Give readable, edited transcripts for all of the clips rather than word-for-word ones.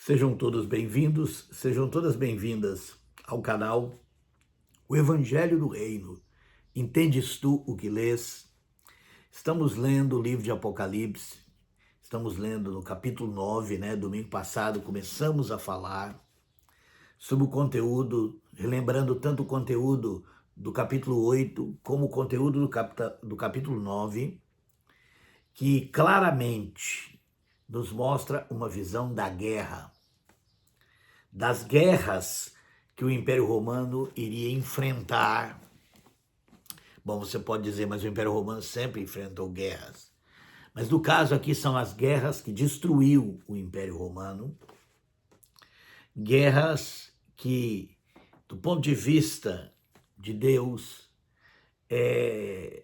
Sejam todos bem-vindos, sejam todas bem-vindas ao canal O Evangelho do Reino. Entendes tu o que lês? Estamos lendo o livro de Apocalipse, estamos lendo no capítulo 9, Domingo passado começamos a falar sobre o conteúdo, relembrando tanto o conteúdo do capítulo 8 como o conteúdo do capítulo 9, que claramente nos mostra uma visão da guerra, das guerras que o Império Romano iria enfrentar. Bom, você pode dizer, mas o Império Romano sempre enfrentou guerras. Mas no caso aqui são as guerras que destruiu o Império Romano, guerras que, do ponto de vista de Deus,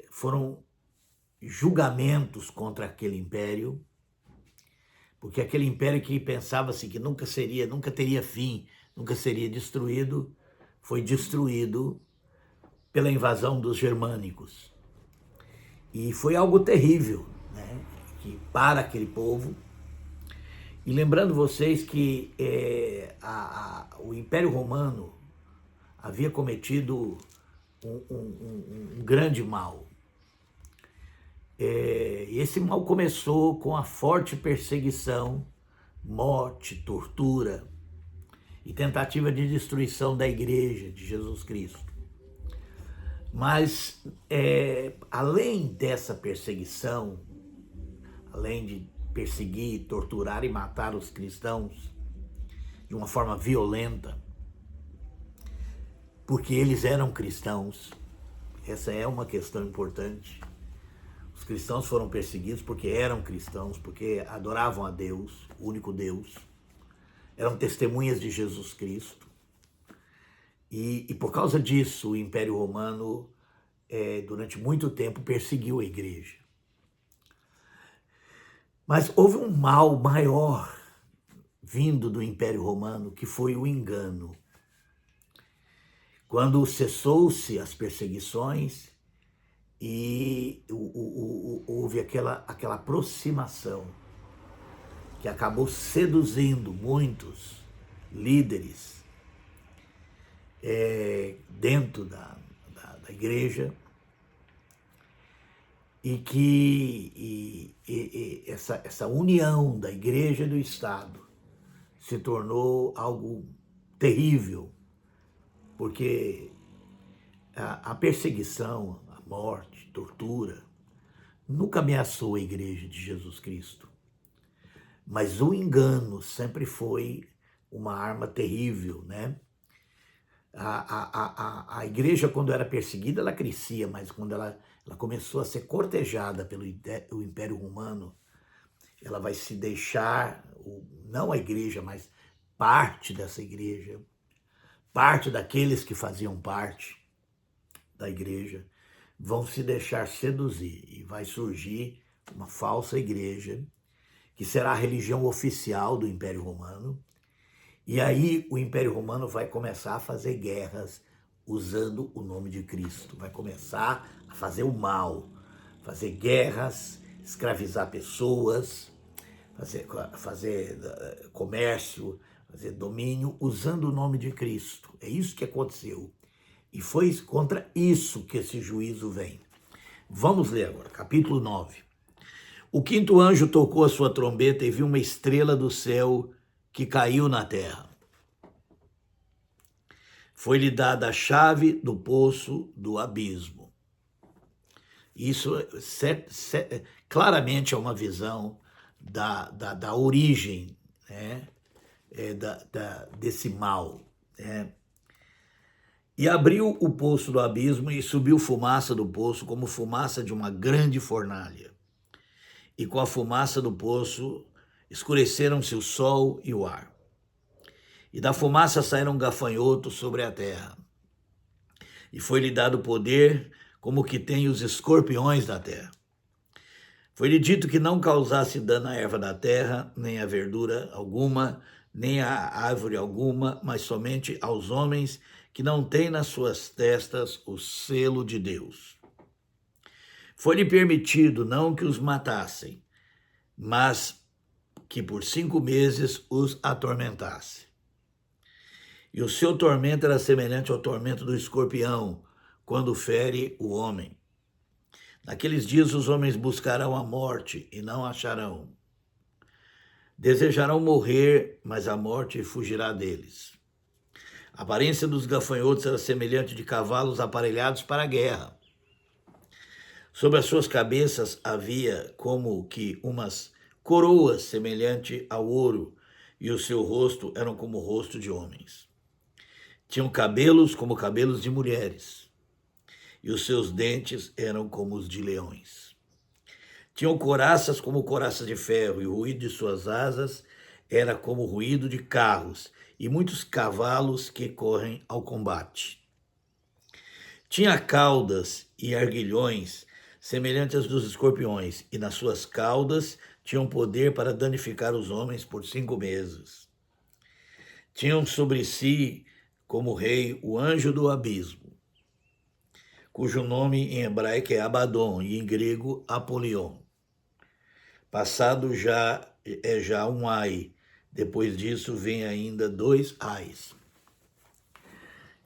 foram julgamentos contra aquele império, porque aquele império que pensava-se que nunca teria fim, nunca seria destruído, foi destruído pela invasão dos germânicos. E foi algo terrível, para aquele povo. E lembrando vocês que o Império Romano havia cometido um grande mal. Esse mal começou com a forte perseguição, morte, tortura e tentativa de destruição da Igreja de Jesus Cristo. Mas, além dessa perseguição, além de perseguir, torturar e matar os cristãos de uma forma violenta, porque eles eram cristãos, essa é uma questão importante. Os cristãos foram perseguidos porque eram cristãos, porque adoravam a Deus, o único Deus, eram testemunhas de Jesus Cristo. E por causa disso, o Império Romano, durante muito tempo, perseguiu a igreja. Mas houve um mal maior vindo do Império Romano, que foi o engano. Quando cessou-se as perseguições e houve aquela aproximação que acabou seduzindo muitos líderes dentro da igreja, e que essa união da igreja e do Estado se tornou algo terrível, porque a perseguição, a morte, tortura, nunca ameaçou a igreja de Jesus Cristo. Mas o engano sempre foi uma arma terrível, A igreja, quando era perseguida, ela crescia, mas quando ela começou a ser cortejada pelo Império Romano, ela vai se deixar, não a igreja, mas parte dessa igreja, parte daqueles que faziam parte da igreja, vão se deixar seduzir e vai surgir uma falsa igreja, que será a religião oficial do Império Romano. E aí o Império Romano vai começar a fazer guerras usando o nome de Cristo. Vai começar a fazer o mal, fazer guerras, escravizar pessoas, fazer comércio, fazer domínio, usando o nome de Cristo. É isso que aconteceu. E foi contra isso que esse juízo vem. Vamos ler agora, capítulo 9. O quinto anjo tocou a sua trombeta e viu uma estrela do céu que caiu na terra. Foi-lhe dada a chave do poço do abismo. Isso claramente é uma visão da origem, desse mal. E abriu o poço do abismo e subiu fumaça do poço como fumaça de uma grande fornalha. E com a fumaça do poço escureceram-se o sol e o ar. E da fumaça saíram gafanhotos sobre a terra. E foi-lhe dado poder como que tem os escorpiões da terra. Foi-lhe dito que não causasse dano à erva da terra, nem à verdura alguma, nem à árvore alguma, mas somente aos homens que não têm nas suas testas o selo de Deus. Foi-lhe permitido não que os matassem, mas que por 5 meses os atormentasse. E o seu tormento era semelhante ao tormento do escorpião, quando fere o homem. Naqueles dias os homens buscarão a morte e não acharão. Desejarão morrer, mas a morte fugirá deles. A aparência dos gafanhotos era semelhante de cavalos aparelhados para a guerra. Sobre as suas cabeças havia como que umas coroas semelhante ao ouro, e o seu rosto eram como o rosto de homens. Tinham cabelos como cabelos de mulheres, e os seus dentes eram como os de leões. Tinham coraças como coraças de ferro, e o ruído de suas asas era como o ruído de carros, e muitos cavalos que correm ao combate. Tinha caudas e arguilhões semelhantes às dos escorpiões, e nas suas caudas tinham poder para danificar os homens por 5 meses. Tinham sobre si, como rei, o anjo do abismo, cujo nome em hebraico é Abaddon e em grego Apolion. Passado já um ai, depois disso vem ainda 2 ais.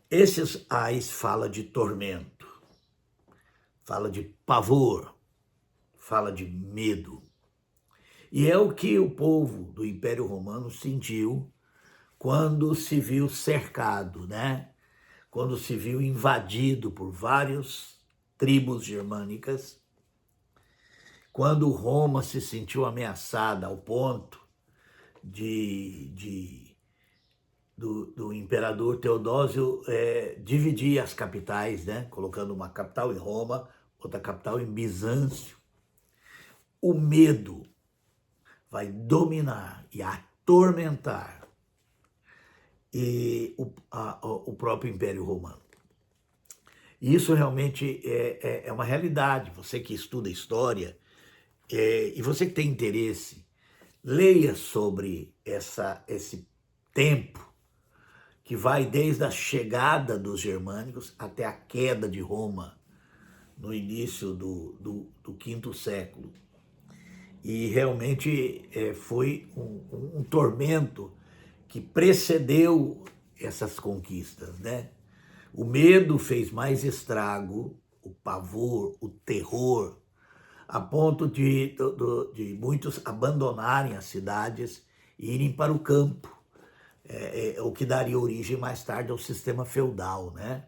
Esses ais fala de tormento, fala de pavor, fala de medo. E é o que o povo do Império Romano sentiu quando se viu cercado, né? Quando se viu invadido por várias tribos germânicas, quando Roma se sentiu ameaçada ao ponto do imperador Teodósio dividir as capitais, né? Colocando uma capital em Roma, outra capital em Bizâncio. O medo vai dominar e atormentar o próprio Império Romano. E isso realmente é uma realidade. Você que estuda história e você que tem interesse, leia sobre esse tempo que vai desde a chegada dos germânicos até a queda de Roma no início do 5º século. E realmente foi um tormento que precedeu essas conquistas, né? O medo fez mais estrago, o pavor, o terror, a ponto de muitos abandonarem as cidades e irem para o campo, o que daria origem mais tarde ao sistema feudal, né?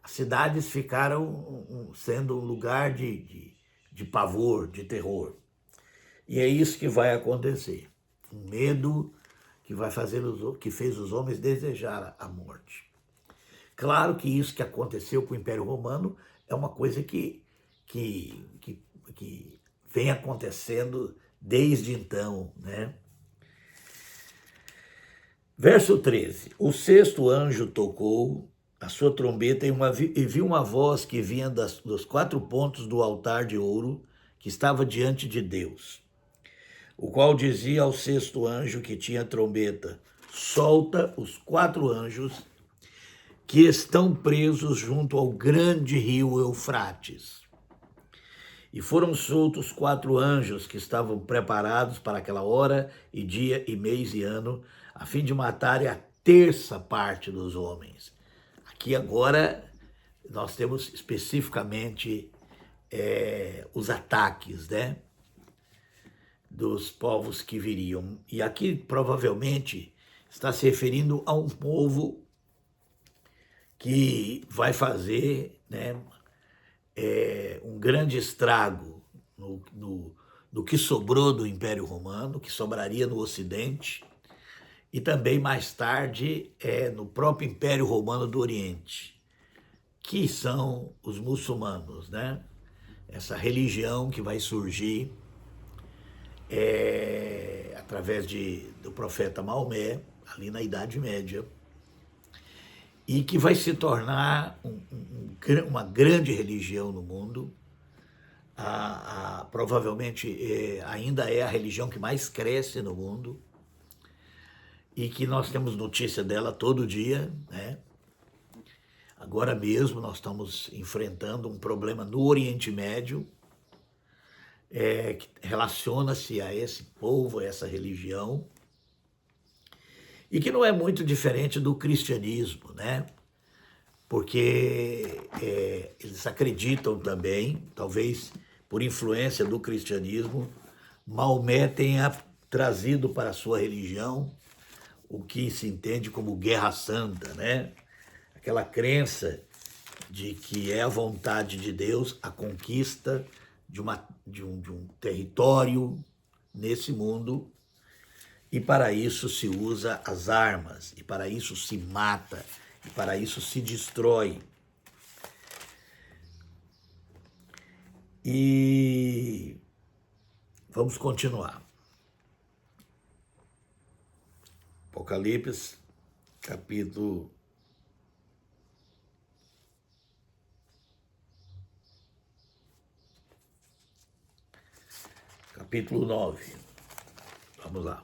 As cidades ficaram sendo um lugar de pavor, de terror. E é isso que vai acontecer. Um medo que fez os homens desejar a morte. Claro que isso que aconteceu com o Império Romano é uma coisa que vem acontecendo desde então, né? Verso 13. O 6º anjo tocou a sua trombeta e viu uma voz que vinha dos 4 pontos do altar de ouro que estava diante de Deus, o qual dizia ao 6º anjo que tinha a trombeta: solta os 4 anjos que estão presos junto ao grande rio Eufrates. E foram soltos 4 anjos que estavam preparados para aquela hora e dia e mês e ano, a fim de matarem a 1/3 parte dos homens. Aqui agora nós temos especificamente os ataques, né, dos povos que viriam. E aqui provavelmente está se referindo a um povo que vai fazer, né, um grande estrago no que sobrou do Império Romano, que sobraria no Ocidente, e também mais tarde no próprio Império Romano do Oriente, que são os muçulmanos, né? Essa religião que vai surgir através do profeta Maomé, ali na Idade Média, e que vai se tornar uma grande religião no mundo. Provavelmente ainda é a religião que mais cresce no mundo e que nós temos notícia dela todo dia, né? Agora mesmo nós estamos enfrentando um problema no Oriente Médio, que relaciona-se a esse povo, a essa religião, e que não é muito diferente do cristianismo, né? Porque eles acreditam também, talvez por influência do cristianismo, Maomé tenha trazido para a sua religião o que se entende como guerra santa, né? Aquela crença de que é a vontade de Deus a conquista de um território nesse mundo, e para isso se usa as armas, e para isso se mata, e para isso se destrói. E vamos continuar. Apocalipse, capítulo 9. Vamos lá.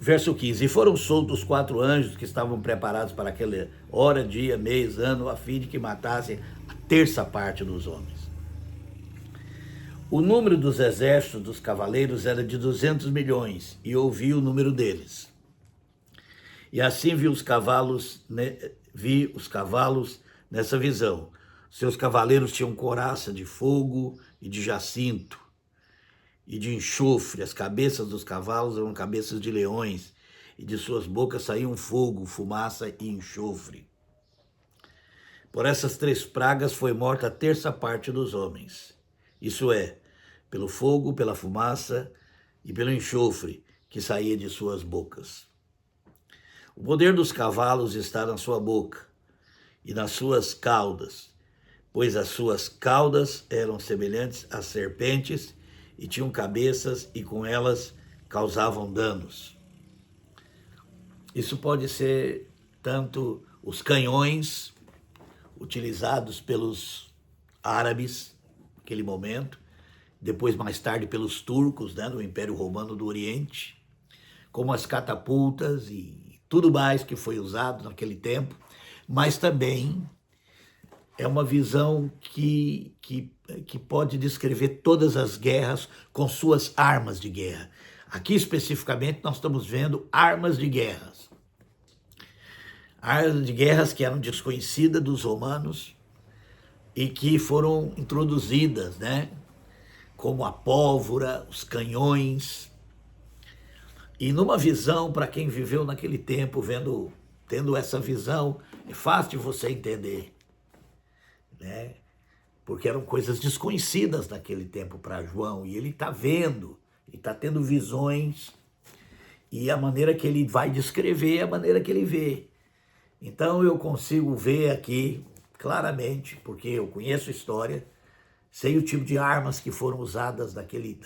Verso 15. E foram soltos 4 anjos que estavam preparados para aquela hora, dia, mês, ano, a fim de que matassem a terça parte dos homens. O número dos exércitos dos cavaleiros era de 200 milhões, e ouvi o número deles. E assim vi os cavalos nessa visão. Seus cavaleiros tinham couraça de fogo e de jacinto e de enxofre. As cabeças dos cavalos eram cabeças de leões, e de suas bocas saíam fogo, fumaça e enxofre. Por essas 3 pragas foi morta a terça parte dos homens. Isso é, pelo fogo, pela fumaça e pelo enxofre que saía de suas bocas. O poder dos cavalos está na sua boca e nas suas caudas, pois as suas caudas eram semelhantes a serpentes e tinham cabeças, e com elas causavam danos. Isso pode ser tanto os canhões utilizados pelos árabes naquele momento, depois mais tarde pelos turcos, né, do Império Romano do Oriente, como as catapultas e tudo mais que foi usado naquele tempo, mas também é uma visão que pode descrever todas as guerras com suas armas de guerra. Aqui especificamente nós estamos vendo armas de guerras. Armas de guerras que eram desconhecidas dos romanos e que foram introduzidas, né? Como a pólvora, os canhões. E numa visão, para quem viveu naquele tempo, tendo essa visão, é fácil de você entender, né? Porque eram coisas desconhecidas naquele tempo para João, e ele está vendo, ele está tendo visões, e a maneira que ele vai descrever é a maneira que ele vê. Então eu consigo ver aqui claramente, porque eu conheço a história, sei o tipo de armas que foram usadas naquele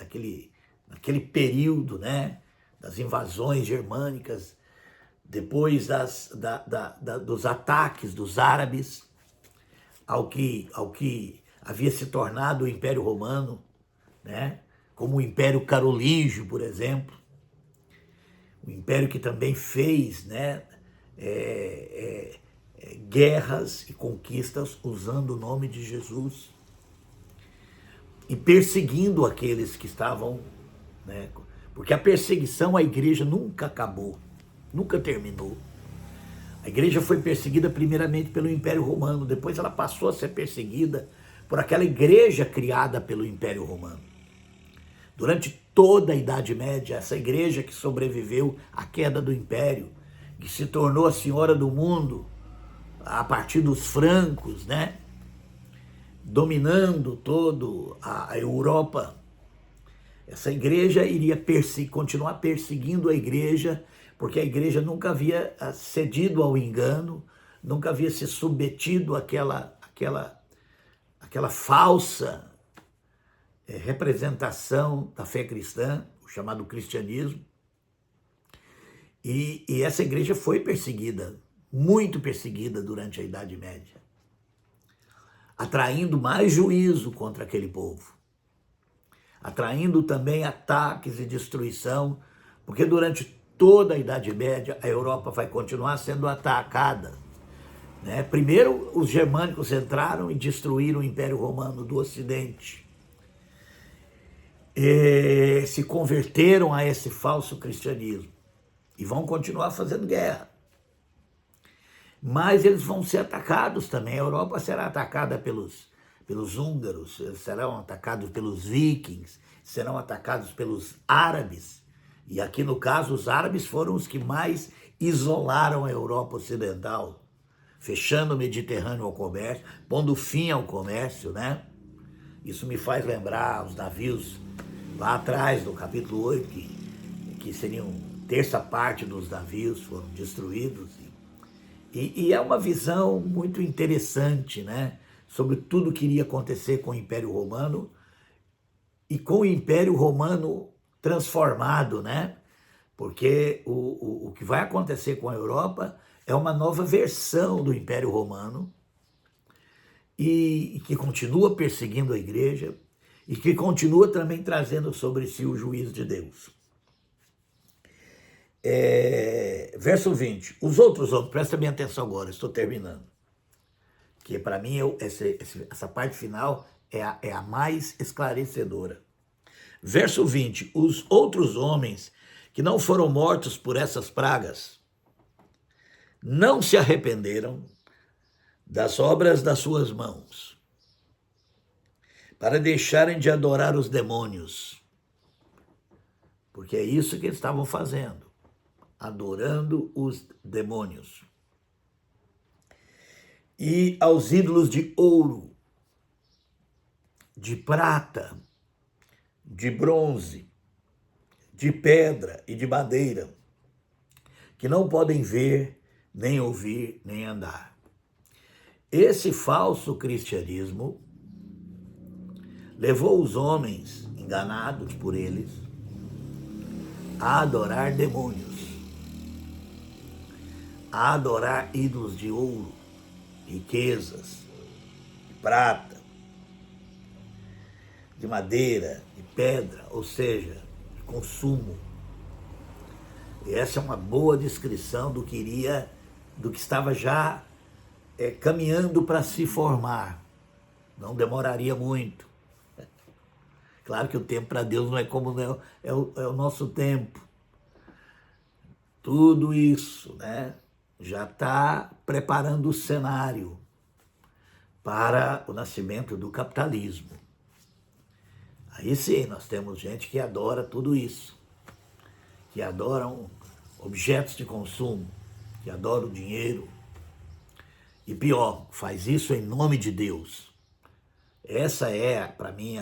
período, né? Das invasões germânicas, depois dos ataques dos árabes ao que havia se tornado o Império Romano, né? Como o Império Carolígio, por exemplo, o império que também fez, né, guerras e conquistas usando o nome de Jesus e perseguindo aqueles que estavam, né, porque a perseguição à igreja nunca acabou, nunca terminou. A igreja foi perseguida primeiramente pelo Império Romano, depois ela passou a ser perseguida por aquela igreja criada pelo Império Romano. Durante toda a Idade Média, essa igreja que sobreviveu à queda do Império, que se tornou a senhora do mundo a partir dos francos, né? Dominando toda a Europa, essa igreja iria continuar perseguindo a igreja, porque a igreja nunca havia cedido ao engano, nunca havia se submetido àquela falsa representação da fé cristã, o chamado cristianismo. E essa igreja foi perseguida, muito perseguida durante a Idade Média, atraindo mais juízo contra aquele povo, atraindo também ataques e destruição, porque durante toda a Idade Média a Europa vai continuar sendo atacada né? Primeiro, os germânicos entraram e destruíram o Império Romano do Ocidente. E se converteram a esse falso cristianismo e vão continuar fazendo guerra. Mas eles vão ser atacados também. A Europa será atacada pelos húngaros, eles serão atacados pelos vikings, serão atacados pelos árabes. E aqui no caso, os árabes foram os que mais isolaram a Europa Ocidental, fechando o Mediterrâneo ao comércio, pondo fim ao comércio, né? Isso me faz lembrar os navios lá atrás, no capítulo 8, que seriam terça parte dos navios foram destruídos. E é uma visão muito interessante, né? Sobre tudo que iria acontecer com o Império Romano e com o Império Romano transformado, né? Porque o que vai acontecer com a Europa é uma nova versão do Império Romano e que continua perseguindo a igreja e que continua também trazendo sobre si o juízo de Deus. Verso 20. Os outros homens, presta bem atenção agora, estou terminando. Que para mim essa parte final é a mais esclarecedora. Verso 20. Os outros homens que não foram mortos por essas pragas não se arrependeram das obras das suas mãos, para deixarem de adorar os demônios. Porque é isso que eles estavam fazendo, adorando os demônios. E aos ídolos de ouro, de prata, de bronze, de pedra e de madeira, que não podem ver, nem ouvir, nem andar. Esse falso cristianismo levou os homens, enganados por eles, a adorar demônios, a adorar ídolos de ouro, riquezas, de prata, de madeira, de pedra, ou seja, de consumo. E essa é uma boa descrição do que estava já caminhando para se formar. Não demoraria muito. Claro que o tempo para Deus não é como é o nosso tempo. Tudo isso, né, já está preparando o cenário para o nascimento do capitalismo. Aí sim, nós temos gente que adora tudo isso, que adoram objetos de consumo, que adoram o dinheiro. E pior, faz isso em nome de Deus. Essa é, para mim,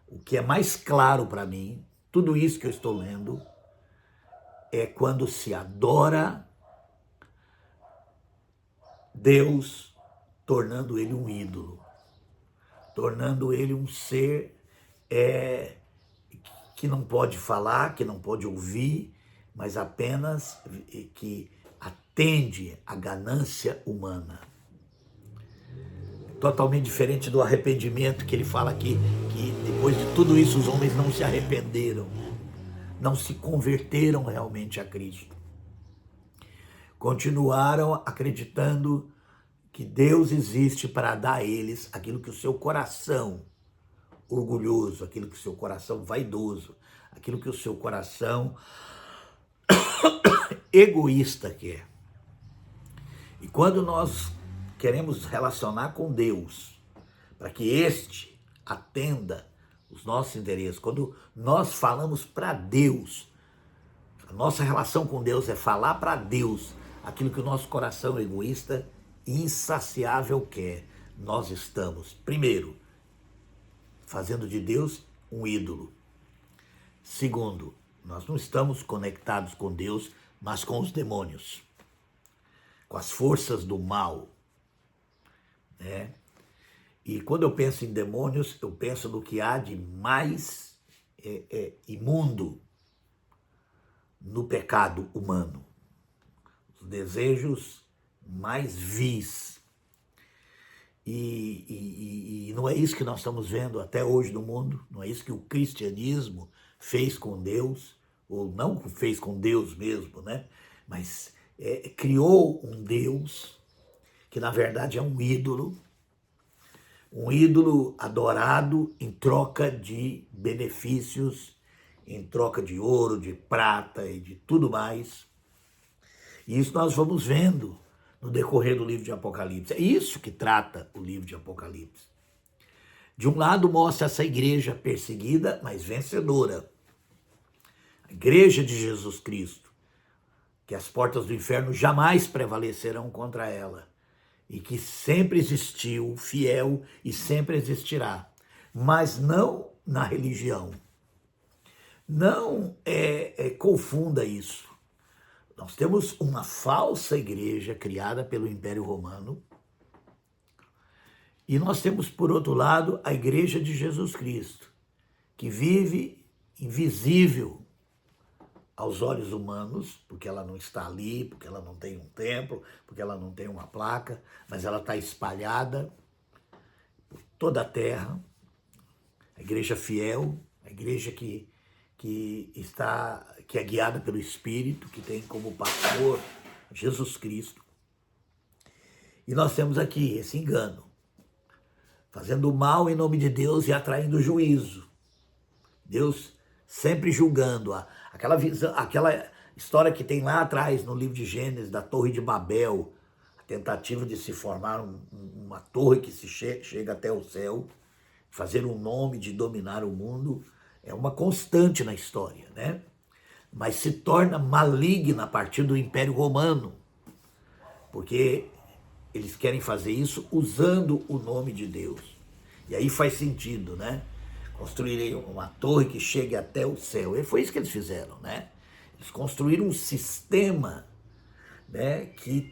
o que é mais claro para mim, tudo isso que eu estou lendo, é quando se adora Deus, tornando ele um ídolo, tornando ele um ser que não pode falar, que não pode ouvir, mas apenas que atende à ganância humana. Totalmente diferente do arrependimento que ele fala aqui, que depois de tudo isso os homens não se arrependeram, não se converteram realmente a Cristo. Continuaram acreditando que Deus existe para dar a eles aquilo que o seu coração orgulhoso, aquilo que o seu coração vaidoso, aquilo que o seu coração egoísta quer. E quando nós queremos relacionar com Deus, para que este atenda os nossos interesses, quando nós falamos para Deus, a nossa relação com Deus é falar para Deus aquilo que o nosso coração egoísta e insaciável quer. Nós estamos, primeiro, fazendo de Deus um ídolo. Segundo, nós não estamos conectados com Deus, mas com os demônios, com as forças do mal, né? E quando eu penso em demônios, eu penso no que há de mais imundo no pecado humano. Os desejos mais vis. E não é isso que nós estamos vendo até hoje no mundo, não é isso que o cristianismo fez com Deus, ou não fez com Deus mesmo, né? Mas criou um Deus que na verdade é um ídolo adorado em troca de benefícios, em troca de ouro, de prata e de tudo mais. E isso nós vamos vendo no decorrer do livro de Apocalipse. É isso que trata o livro de Apocalipse. De um lado mostra essa igreja perseguida, mas vencedora. A igreja de Jesus Cristo, que as portas do inferno jamais prevalecerão contra ela, e que sempre existiu, fiel e sempre existirá, mas não na religião. Não confunda isso. Nós temos uma falsa igreja criada pelo Império Romano e nós temos, por outro lado, a igreja de Jesus Cristo, que vive invisível aos olhos humanos, porque ela não está ali, porque ela não tem um templo, porque ela não tem uma placa, mas ela está espalhada por toda a terra. A igreja fiel, a igreja que é guiada pelo Espírito, que tem como pastor Jesus Cristo. E nós temos aqui esse engano, fazendo o mal em nome de Deus e atraindo juízo. Deus sempre julgando. Aquela visão, aquela história que tem lá atrás no livro de Gênesis, da Torre de Babel, a tentativa de se formar uma torre que chega até o céu, fazer um nome, de dominar o mundo, é uma constante na história, né? Mas se torna maligna a partir do Império Romano, porque eles querem fazer isso usando o nome de Deus. E aí faz sentido, né? Construírem uma torre que chegue até o céu. E foi isso que eles fizeram, né? Eles construíram um sistema, né, que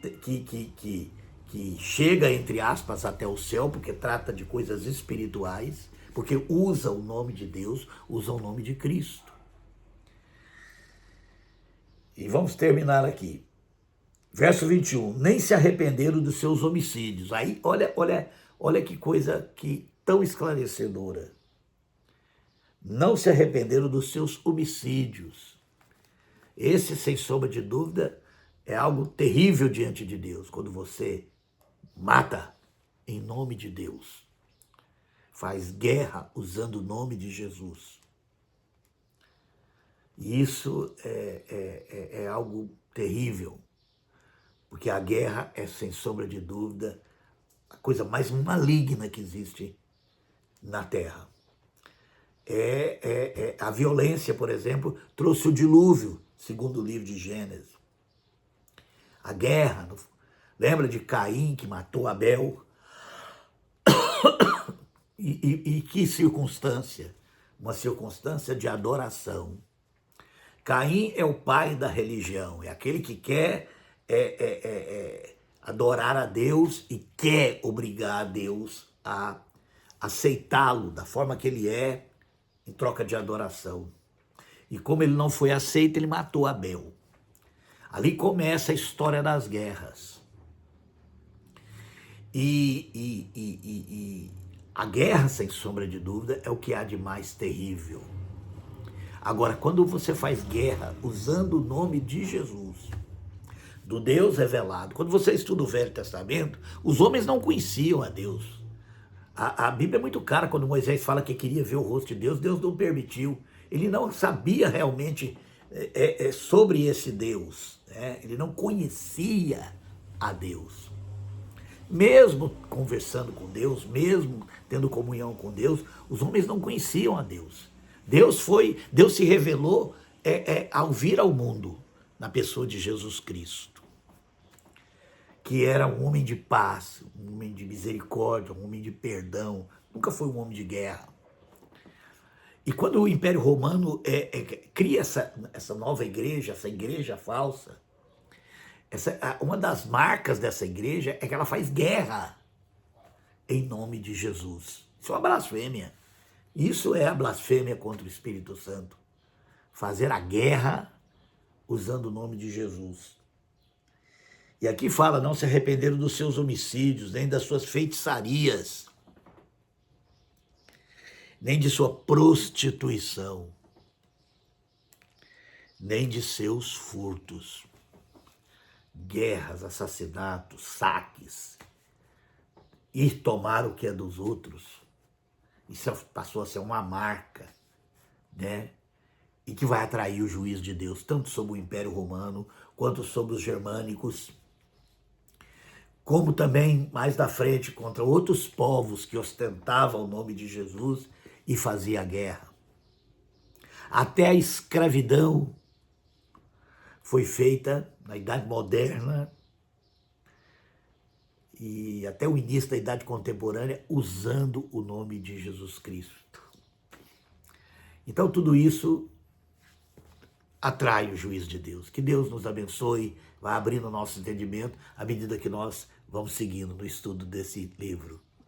chega, entre aspas, até o céu, porque trata de coisas espirituais, porque usa o nome de Deus, usa o nome de Cristo. E vamos terminar aqui. Verso 21. Nem se arrependeram dos seus homicídios. Aí, olha que coisa tão esclarecedora. Não se arrependeram dos seus homicídios. Esse, sem sombra de dúvida, é algo terrível diante de Deus, quando você mata em nome de Deus, faz guerra usando o nome de Jesus. E isso é algo terrível, porque a guerra é, sem sombra de dúvida, a coisa mais maligna que existe na Terra. A violência, por exemplo, trouxe o dilúvio, segundo o livro de Gênesis. A guerra, lembra de Caim que matou Abel? E que circunstância? Uma circunstância de adoração. Caim é o pai da religião, é aquele que quer adorar a Deus e quer obrigar a Deus a aceitá-lo da forma que ele é, em troca de adoração. E como ele não foi aceito, ele matou Abel. Ali começa a história das guerras. E a guerra, sem sombra de dúvida, é o que há de mais terrível. Agora, quando você faz guerra usando o nome de Jesus, do Deus revelado, quando você estuda o Velho Testamento, os homens não conheciam a Deus. A Bíblia é muito clara quando Moisés fala que queria ver o rosto de Deus, Deus não permitiu. Ele não sabia realmente sobre esse Deus, né? Ele não conhecia a Deus. Mesmo conversando com Deus, mesmo tendo comunhão com Deus, os homens não conheciam a Deus. Deus se revelou ao vir ao mundo, na pessoa de Jesus Cristo, que era um homem de paz, um homem de misericórdia, um homem de perdão, nunca foi um homem de guerra. E quando o Império Romano cria essa nova igreja, essa igreja falsa, uma das marcas dessa igreja é que ela faz guerra em nome de Jesus. Isso é uma blasfêmia. Isso é a blasfêmia contra o Espírito Santo. Fazer a guerra usando o nome de Jesus. E aqui fala, não se arrependeram dos seus homicídios, nem das suas feitiçarias, nem de sua prostituição, nem de seus furtos, guerras, assassinatos, saques, e tomar o que é dos outros. Isso passou a ser uma marca, né? E que vai atrair o juízo de Deus, tanto sobre o Império Romano, quanto sobre os germânicos, como também, mais da frente, contra outros povos que ostentavam o nome de Jesus e faziam guerra. Até a escravidão foi feita na Idade Moderna e até o início da Idade Contemporânea usando o nome de Jesus Cristo. Então tudo isso atrai o juízo de Deus. Que Deus nos abençoe, vai abrindo o nosso entendimento à medida que nós vamos seguindo no estudo desse livro.